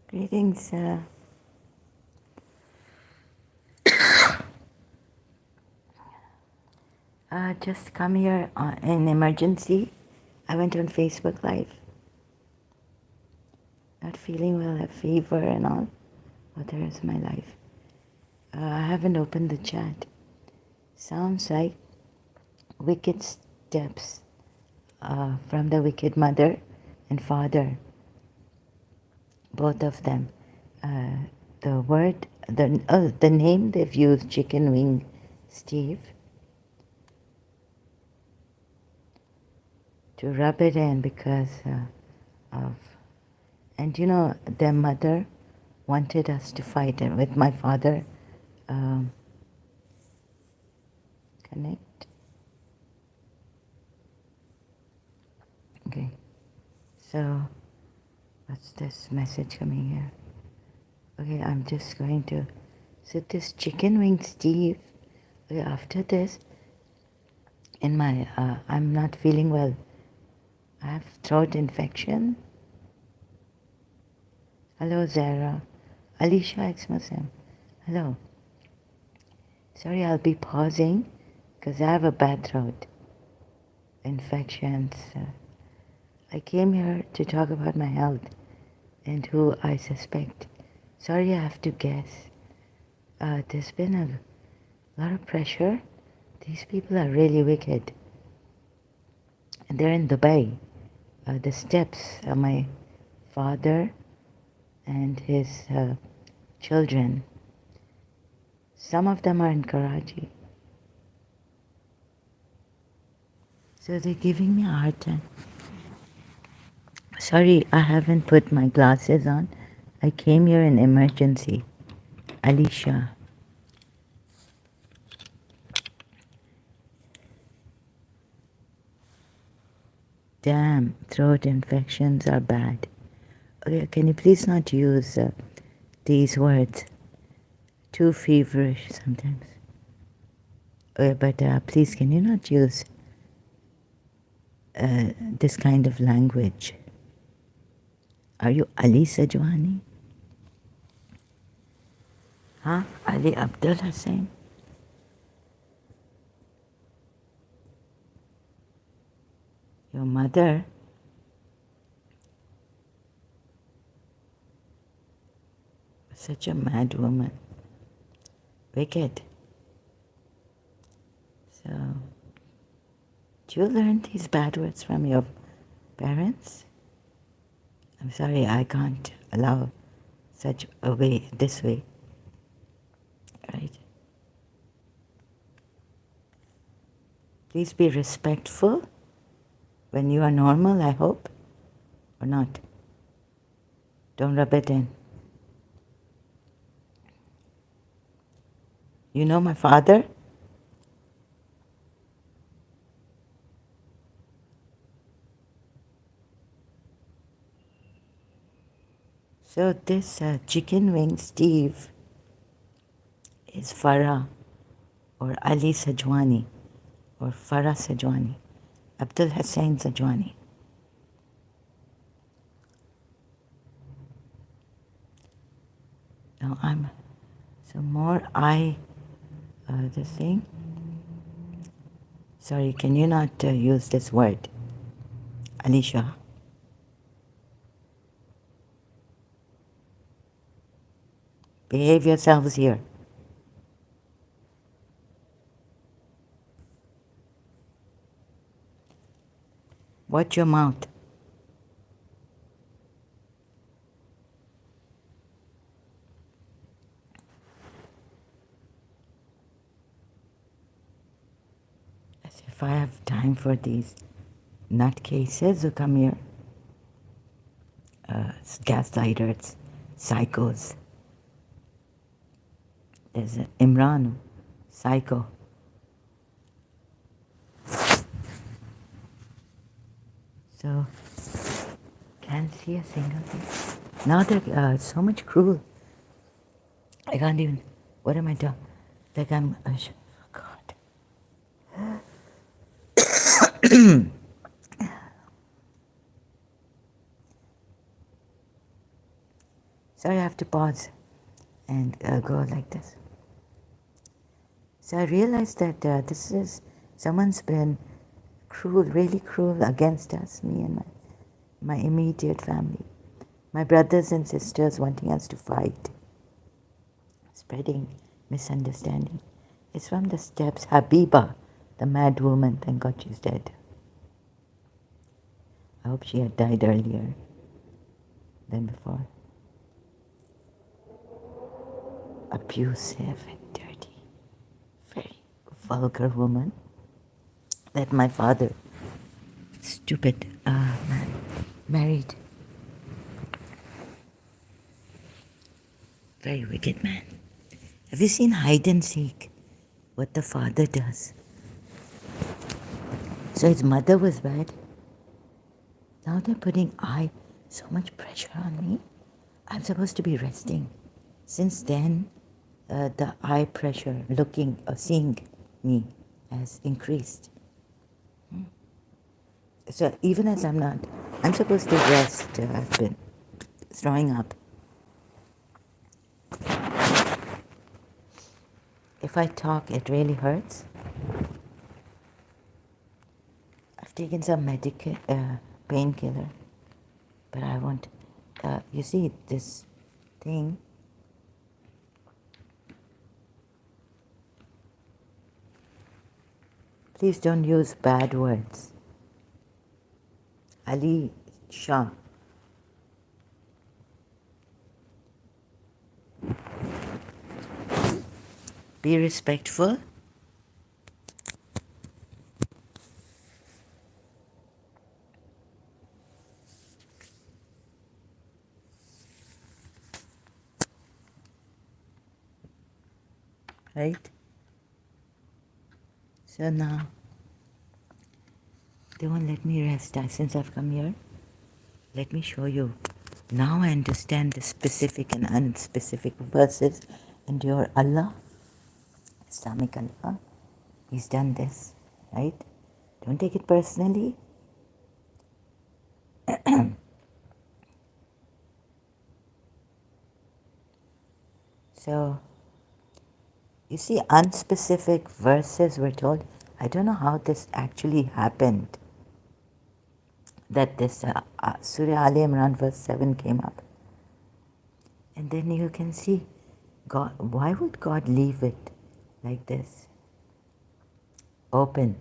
Greetings. Just come here in emergency. I went on Facebook Live. Not feeling well, I have fever and all. But the rest of my life. I haven't opened the chat. Sounds like wicked steps from the wicked mother and father. Both of them. The word, the name they've used, Chickenwimgsteve, to rub it in because of, and you know, their mother wanted us to fight, and with my father, connect. Okay, so what's this message coming here? Okay, I'm just going to sit this Chickenwimgsteve. Okay, after this, in my, I'm not feeling well. I have throat infection. Hello, Zara. Alicia, ex-Muslim. Hello. Sorry, I'll be pausing because I have a bad throat. Infections. I came here to talk about my health and who I suspect. Sorry, I have to guess. There's been a lot of pressure. These people are really wicked. And they're in Dubai. The steps are my father and his children. Some of them are in Karachi. So they're giving me a hard time. Sorry, I haven't put my glasses on. I came here in emergency. Alicia. Damn, throat infections are bad. Okay, can you please not use these words? Too feverish sometimes. Okay, but please, can you not use this kind of language? Are you Ali Sajwani? Huh? Ali Abdul Hussain? Your mother? Such a mad woman. Wicked. So, do you learn these bad words from your parents? I'm sorry, I can't allow such a way, this way. Right? Please be respectful when you are normal, I hope, or not. Don't rub it in. You know my father? So this Chickenwimgsteve is Farah or Ali Sajwani or Farah Sajwani, Abdul Hussain Sajwani. Now so more the thing. Sorry, can you not use this word, Alicia? Behave yourselves here. Watch your mouth. As if I have time for these nutcases who come here. Gaslighters, psychos. There's Imran, psycho. So, can't see a single thing. Now they're so much cruel. I can't even, what am I doing? Like I'm, God. Sorry, I have to pause and go like this. So I realized that this is someone's been cruel, really cruel against us, me and my immediate family, my brothers and sisters wanting us to fight, spreading misunderstanding. It's from the steps. Habiba, the mad woman, thank God she's dead. I hope she had died earlier than before. Abusive and dirty, very vulgar woman that my father, stupid man, married. Very wicked man. Have you seen hide and seek? What the father does. So his mother was bad. Now they're putting so much pressure on me. I'm supposed to be resting. Since then, the eye pressure, looking or seeing me, has increased. So even as I'm not, I'm supposed to rest. I've been throwing up. If I talk, it really hurts. I've taken some painkiller, but I won't. You see, this thing. Please don't use bad words. Ali Shah. Be respectful. Right? So now, they won't let me rest since I've come here. Let me show you. Now I understand the specific and unspecific verses. And your Allah, Islamic Allah, He's done this, right? Don't take it personally. So, you see, unspecific verses were told. I don't know how this actually happened. That this Surah Al Imran verse 7 came up. And then you can see, God, why would God leave it like this? Open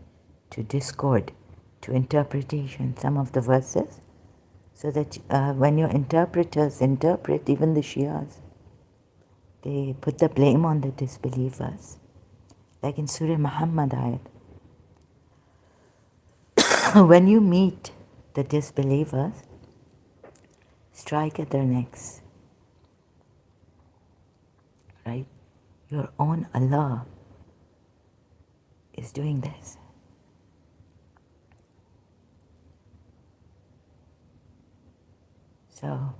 to discord, to interpretation, some of the verses, so that when your interpreters interpret, even the Shias, they put the blame on the disbelievers. Like in Surah Muhammad ayat. When you meet the disbelievers, strike at their necks. Right? Your own Allah is doing this. So,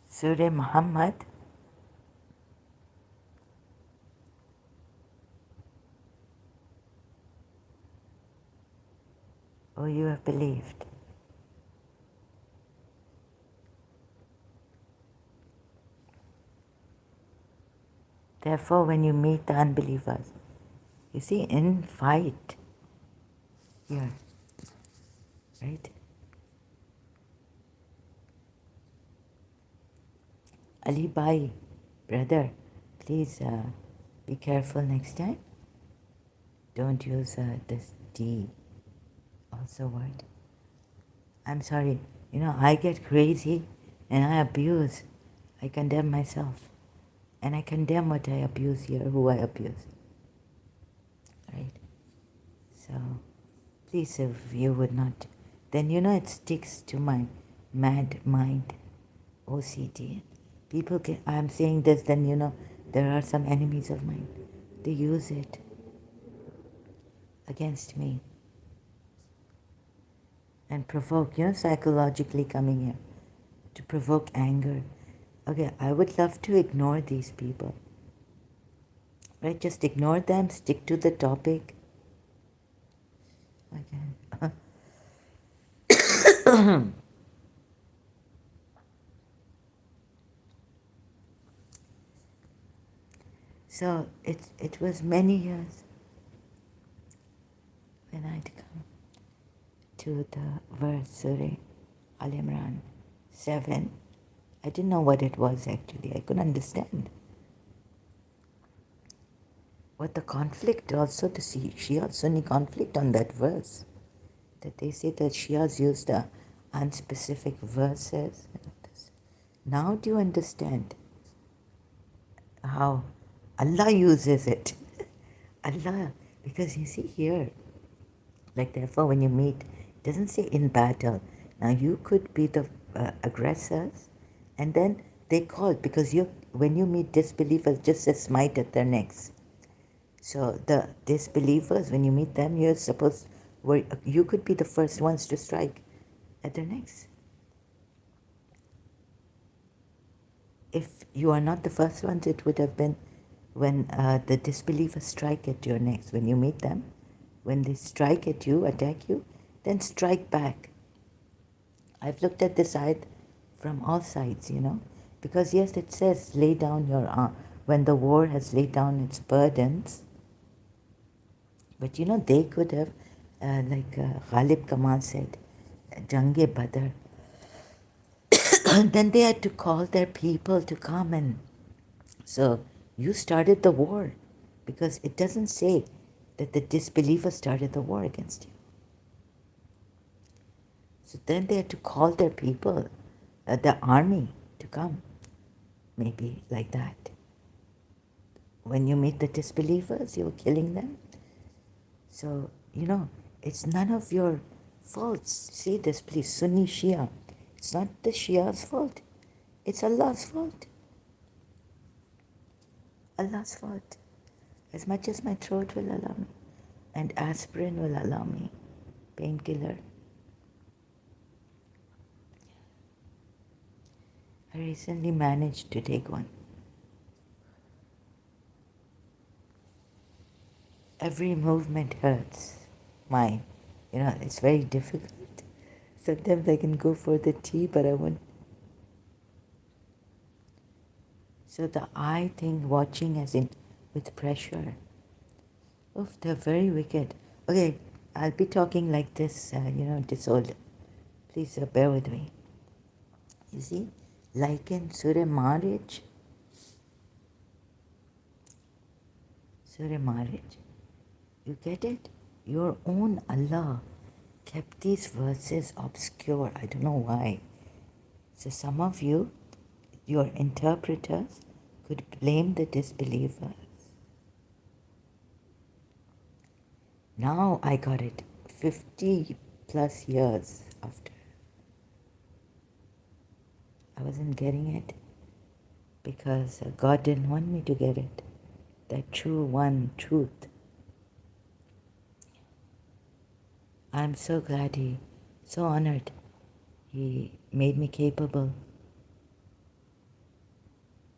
Surah Muhammad, oh, you have believed. Therefore, when you meet the unbelievers, you see, in fight, here, right? Ali Bhai, brother, please be careful next time. Don't use this D also word. I'm sorry, I get crazy and I abuse. I condemn myself. And I condemn what I abuse here, who I abuse. Right? So, please, if you would not, then it sticks to my mad mind, OCD. People I'm saying this, then there are some enemies of mine. They use it against me and provoke, psychologically coming here to provoke anger. Okay, I would love to ignore these people. Right? Just ignore them, stick to the topic. Okay. So it was many years when I'd come to the verse Surah Al Imran 7. I didn't know what it was actually. I couldn't understand. What the conflict also, the Shia Sunni conflict on that verse. That they say that Shias use the unspecific verses. And this. Now do you understand how Allah uses it? Allah, because you see here, like therefore when you meet, it doesn't say in battle. Now you could be the aggressors, and then they call, because when you meet disbelievers, just a smite at their necks. So the disbelievers, when you meet them, you're supposed, you could be the first ones to strike at their necks. If you are not the first ones, it would have been when the disbelievers strike at your necks. When you meet them, when they strike at you, attack you, then strike back. I've looked at this ayat from all sides, because yes, it says lay down your arm when the war has laid down its burdens. But they could have, like Ghalib Kamal said, Jange Badr. Then they had to call their people to come, and so you started the war, because it doesn't say that the disbelievers started the war against you. So then they had to call their people, the army, to come, maybe like that. When you meet the disbelievers, you're killing them. So, it's none of your faults. See this, please, Sunni Shia. It's not the Shia's fault. It's Allah's fault. Allah's fault. As much as my throat will allow me, and aspirin will allow me, painkiller. I recently managed to take one. Every movement hurts. Mine. It's very difficult. Sometimes I can go for the tea, but I won't. So the eye thing, watching as in with pressure. Oof, they're very wicked. Okay, I'll be talking like this, disorder. Please bear with me. You see, like in Surah Marriage, you get it? Your own Allah kept these verses obscure. I don't know why. So some of you, your interpreters, could blame the disbelievers. Now I got it 50 plus years after. I wasn't getting it because God didn't want me to get it. That true one truth. I'm so glad so honored. He made me capable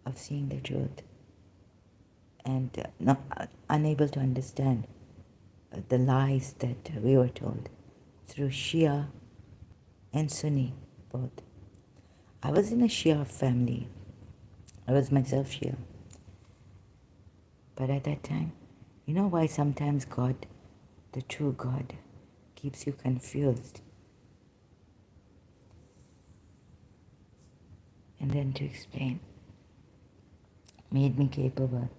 of seeing the truth and not unable to understand the lies that we were told through Shia and Sunni both. I was in a Shia family. I was myself Shia. But at that time, you know why sometimes God, the true God, keeps you confused? And then to explain, made me capable.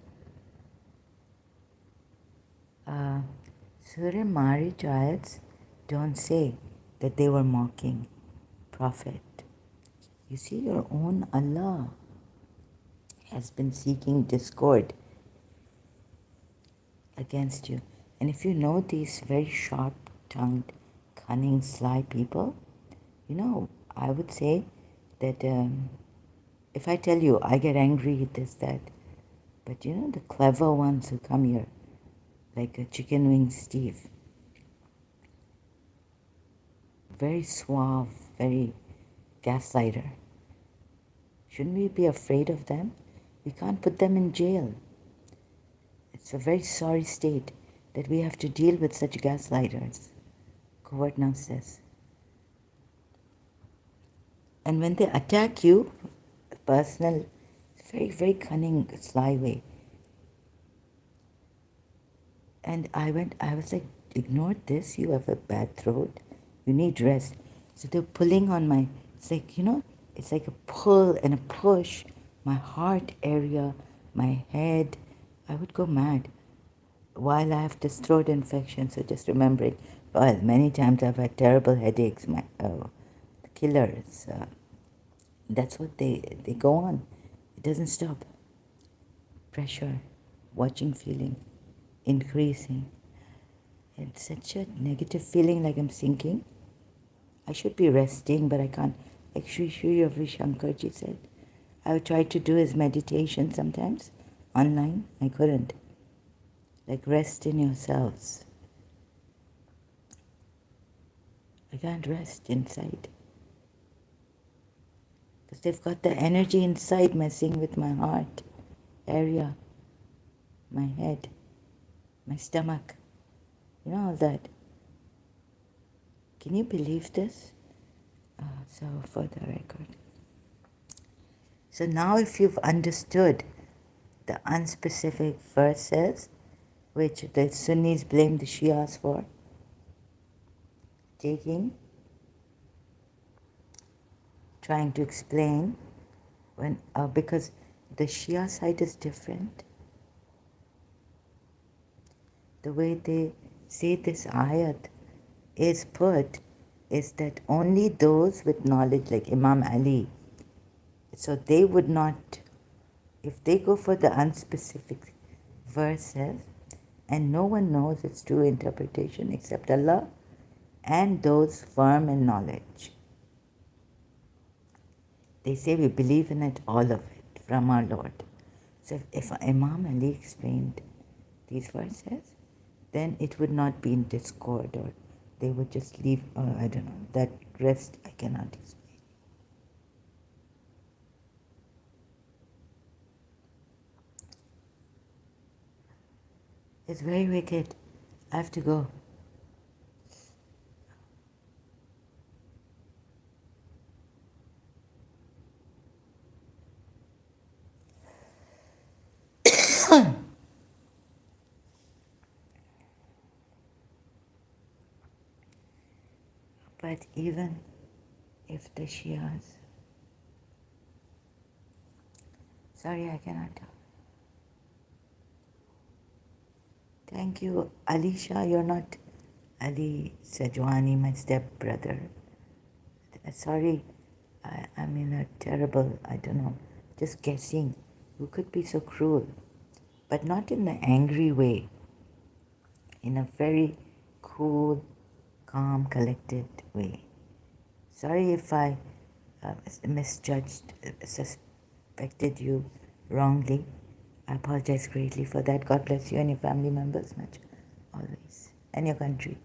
Surah Marriage ayats don't say that they were mocking Prophet. You see, your own Allah has been seeking discord against you. And if you know these very sharp-tongued, cunning, sly people, I would say that if I tell you, I get angry, this, that. But the clever ones who come here, like a Chickenwimgsteve, very suave, very gaslighter. Shouldn't we be afraid of them? We can't put them in jail. It's a very sorry state that we have to deal with such gaslighters. Court now says. And when they attack you, personal, very, very cunning, sly way. And I was like, ignore this, you have a bad throat, you need rest. So they're pulling on my, it's like, it's like a pull and a push, my heart area, my head. I would go mad while I have this throat infection. So just remembering, well, many times I've had terrible headaches, my killers. That's what they go on. It doesn't stop. Pressure, watching, feeling, increasing. It's such a negative feeling, like I'm sinking. I should be resting, but I can't. Like Sri Ravi Shankarji said, I would try to do his meditation sometimes online. I couldn't. Like, rest in yourselves. I can't rest inside. Because they've got the energy inside messing with my heart area, my head, my stomach. All that. Can you believe this? So for the record. So now if you've understood the unspecific verses, which the Sunnis blame the Shias for taking, trying to explain, because the Shia side is different. The way they say this ayat is put is that only those with knowledge, like Imam Ali, so they would not, if they go for the unspecific verses, and no one knows its true interpretation except Allah and those firm in knowledge. They say we believe in it, all of it, from our Lord. So if Imam Ali explained these verses, then it would not be in discord, or they would just leave, I don't know, that rest I cannot explain. It's very wicked. I have to go. But even if the Shias, sorry, I cannot talk. Thank you, Alisha. You're not Ali Sajwani, my stepbrother. Sorry, I'm in a terrible, I don't know, just guessing. Who could be so cruel? But not in an angry way, in a very cool, calm, collected way. Sorry if I misjudged, suspected you wrongly. I apologize greatly for that. God bless you and your family members much, always, and your country.